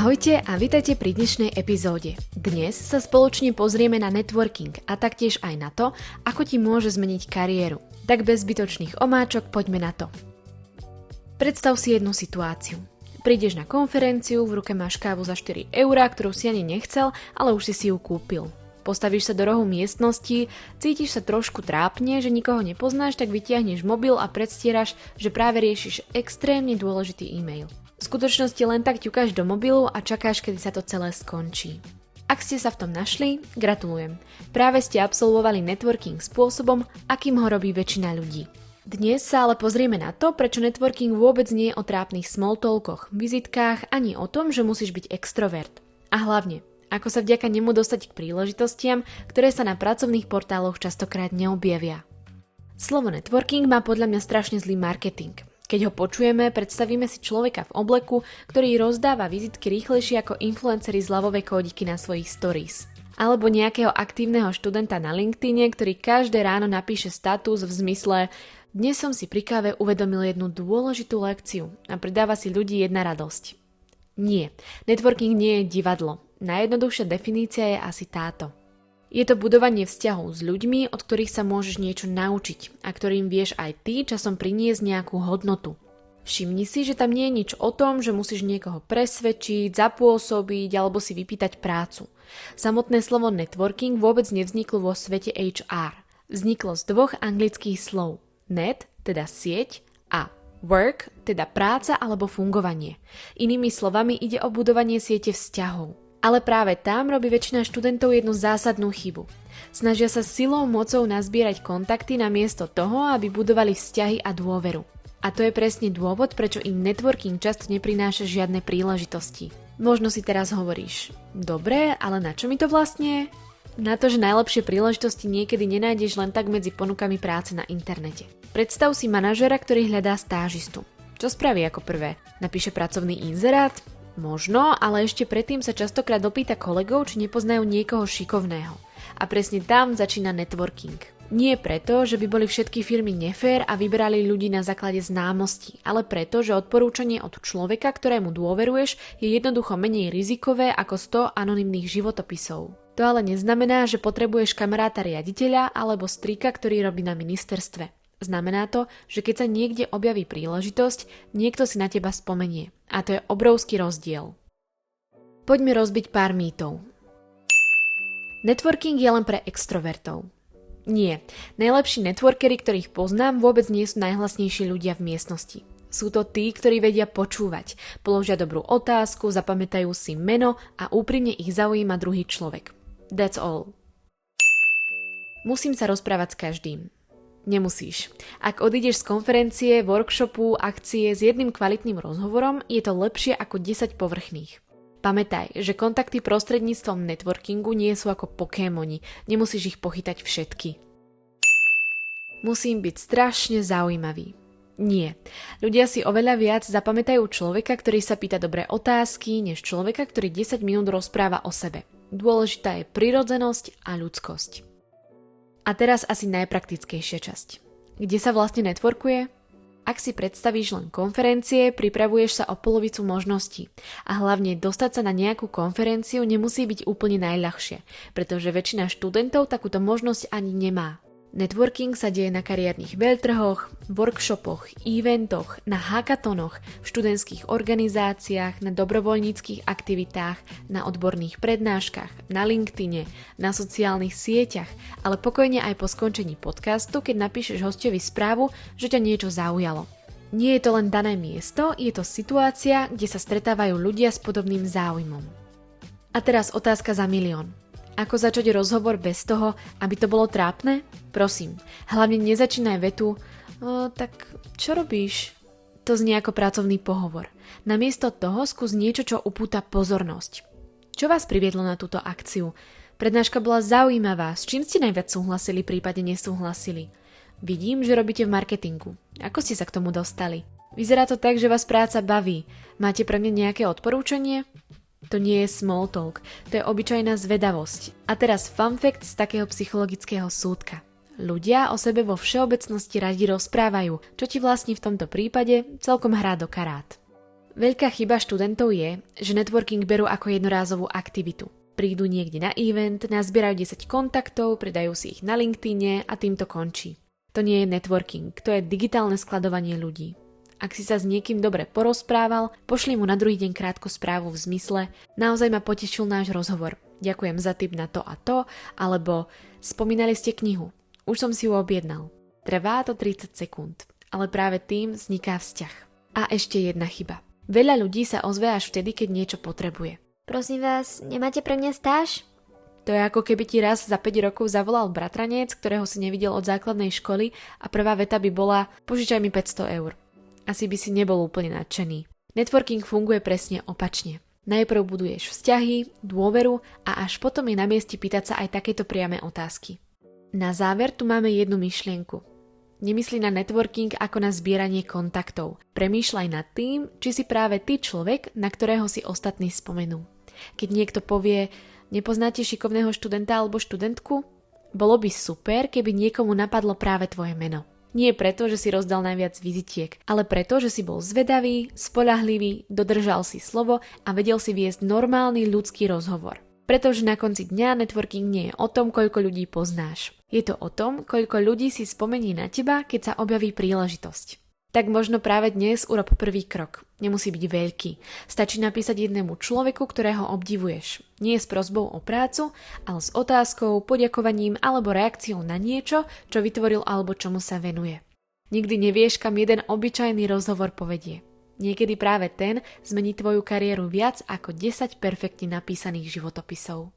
Ahojte a vitajte pri dnešnej epizóde. Dnes sa spoločne pozrieme na networking a taktiež aj na to, ako ti môže zmeniť kariéru. Tak bez zbytočných omáčok poďme na to. Predstav si jednu situáciu. Prídeš na konferenciu, v ruke máš kávu za 4 eurá, ktorú si ani nechcel, ale už si ju kúpil. Postavíš sa do rohu miestnosti, cítiš sa trošku trápne, že nikoho nepoznáš, tak vytiahneš mobil a predstieraš, že práve riešiš extrémne dôležitý e-mail. V skutočnosti len tak ťukáš do mobilu a čakáš, kedy sa to celé skončí. Ak ste sa v tom našli, gratulujem. Práve ste absolvovali networking spôsobom, akým ho robí väčšina ľudí. Dnes sa ale pozrieme na to, prečo networking vôbec nie je o trápnych smalltalkoch, vizitkách, ani o tom, že musíš byť extrovert. A hlavne, ako sa vďaka nemu dostať k príležitostiam, ktoré sa na pracovných portáloch častokrát neobjavia. Slovo networking má podľa mňa strašne zlý marketing. Keď ho počujeme, predstavíme si človeka v obleku, ktorý rozdáva vizitky rýchlejšie ako influenceri z ľavové kódiky na svojich stories. Alebo nejakého aktívneho študenta na LinkedIne, ktorý každé ráno napíše status v zmysle dnes som si pri káve uvedomil jednu dôležitú lekciu a pridáva si ľudí jedna radosť. Nie, networking nie je divadlo. Najjednoduchšia definícia je asi táto. Je to budovanie vzťahov s ľuďmi, od ktorých sa môžeš niečo naučiť a ktorým vieš aj ty časom priniesť nejakú hodnotu. Všimni si, že tam nie je nič o tom, že musíš niekoho presvedčiť, zapôsobiť alebo si vypýtať prácu. Samotné slovo networking vôbec nevzniklo vo svete HR. Vzniklo z dvoch anglických slov. Net, teda sieť, a work, teda práca alebo fungovanie. Inými slovami ide o budovanie siete vzťahov. Ale práve tam robí väčšina študentov jednu zásadnú chybu. Snažia sa silou mocou nazbierať kontakty namiesto toho, aby budovali vzťahy a dôveru. A to je presne dôvod, prečo im networking často neprináša žiadne príležitosti. Možno si teraz hovoríš, dobre, ale na čo mi to vlastne je? Na to, že najlepšie príležitosti niekedy nenájdeš len tak medzi ponukami práce na internete. Predstav si manažera, ktorý hľadá stážistu. Čo spraví ako prvé? Napíše pracovný inzerát? Možno, ale ešte predtým sa častokrát dopýta kolegov, či nepoznajú niekoho šikovného. A presne tam začína networking. Nie preto, že by boli všetky firmy nefér a vyberali ľudí na základe známosti, ale preto, že odporúčanie od človeka, ktorému dôveruješ, je jednoducho menej rizikové ako 100 anonymných životopisov. To ale neznamená, že potrebuješ kamaráta riaditeľa alebo strika, ktorý robí na ministerstve. Znamená to, že keď sa niekde objaví príležitosť, niekto si na teba spomenie. A to je obrovský rozdiel. Poďme rozbiť pár mýtov. Networking je len pre extrovertov. Nie, najlepší networkery, ktorých poznám, vôbec nie sú najhlasnejší ľudia v miestnosti. Sú to tí, ktorí vedia počúvať, položia dobrú otázku, zapamätajú si meno a úprimne ich zaujíma druhý človek. That's all. Musím sa rozprávať s každým. Nemusíš. Ak odídeš z konferencie, workshopu, akcie s jedným kvalitným rozhovorom, je to lepšie ako 10 povrchných. Pamätaj, že kontakty prostredníctvom networkingu nie sú ako Pokémoni, nemusíš ich pochytať všetky. Musím byť strašne zaujímavý. Nie. Ľudia si oveľa viac zapamätajú človeka, ktorý sa pýta dobré otázky, než človeka, ktorý 10 minút rozpráva o sebe. Dôležitá je prirodzenosť a ľudskosť. A teraz asi najpraktickejšia časť. Kde sa vlastne networkuje? Ak si predstavíš len konferencie, pripravuješ sa o polovicu možností. A hlavne dostať sa na nejakú konferenciu nemusí byť úplne najľahšie, pretože väčšina študentov takúto možnosť ani nemá. Networking sa deje na kariérnych veľtrhoch, workshopoch, eventoch, na hackatonoch, v študentských organizáciách, na dobrovoľníckych aktivitách, na odborných prednáškach, na LinkedIne, na sociálnych sieťach, ale pokojne aj po skončení podcastu, keď napíšeš hosťovi správu, že ťa niečo zaujalo. Nie je to len dané miesto, je to situácia, kde sa stretávajú ľudia s podobným záujmom. A teraz otázka za milión. Ako začať rozhovor bez toho, aby to bolo trápne? Prosím, hlavne nezačínaj vetu tak čo robíš? To znie ako pracovný pohovor. Namiesto toho skús niečo, čo upúta pozornosť. Čo vás priviedlo na túto akciu? Prednáška bola zaujímavá. S čím ste najviac súhlasili, prípadne nesúhlasili? Vidím, že robíte v marketingu. Ako ste sa k tomu dostali? Vyzerá to tak, že vás práca baví. Máte pre mňa nejaké odporúčanie? To nie je small talk, to je obyčajná zvedavosť. A teraz fun fact z takého psychologického súdka. Ľudia o sebe vo všeobecnosti radi rozprávajú, čo ti vlastne v tomto prípade celkom hrá do karát. Veľká chyba študentov je, že networking berú ako jednorázovú aktivitu. Prídu niekde na event, nazbierajú 10 kontaktov, pridajú si ich na LinkedIne a tým to končí. To nie je networking, to je digitálne skladovanie ľudí. Ak si sa s niekým dobre porozprával, pošli mu na druhý deň krátku správu v zmysle: naozaj ma potešil náš rozhovor, ďakujem za tip na to a to, alebo spomínali ste knihu, už som si ju objednal. Trvá to 30 sekúnd, ale práve tým vzniká vzťah. A ešte jedna chyba. Veľa ľudí sa ozve až vtedy, keď niečo potrebuje. Prosím vás, nemáte pre mňa stáž? To je ako keby ti raz za 5 rokov zavolal bratranec, ktorého si nevidel od základnej školy a prvá veta by bola: požičaj mi 500 eur. Asi by si nebol úplne nadšený. Networking funguje presne opačne. Najprv buduješ vzťahy, dôveru a až potom je na mieste pýtať sa aj takéto priame otázky. Na záver tu máme jednu myšlienku. Nemyslí na networking ako na zbieranie kontaktov. Premýšľaj nad tým, či si práve ty človek, na ktorého si ostatní spomenú. Keď niekto povie: nepoznáte šikovného študenta alebo študentku? Bolo by super, keby niekomu napadlo práve tvoje meno. Nie preto, že si rozdal najviac vizitiek, ale preto, že si bol zvedavý, spoľahlivý, dodržal si slovo a vedel si viesť normálny ľudský rozhovor. Pretože na konci dňa networking nie je o tom, koľko ľudí poznáš. Je to o tom, koľko ľudí si spomení na teba, keď sa objaví príležitosť. Tak možno práve dnes urob prvý krok. Nemusí byť veľký. Stačí napísať jednému človeku, ktorého obdivuješ. Nie s prosbou o prácu, ale s otázkou, poďakovaním alebo reakciou na niečo, čo vytvoril alebo čomu sa venuje. Nikdy nevieš, kam jeden obyčajný rozhovor povedie. Niekedy práve ten zmení tvoju kariéru viac ako 10 perfektne napísaných životopisov.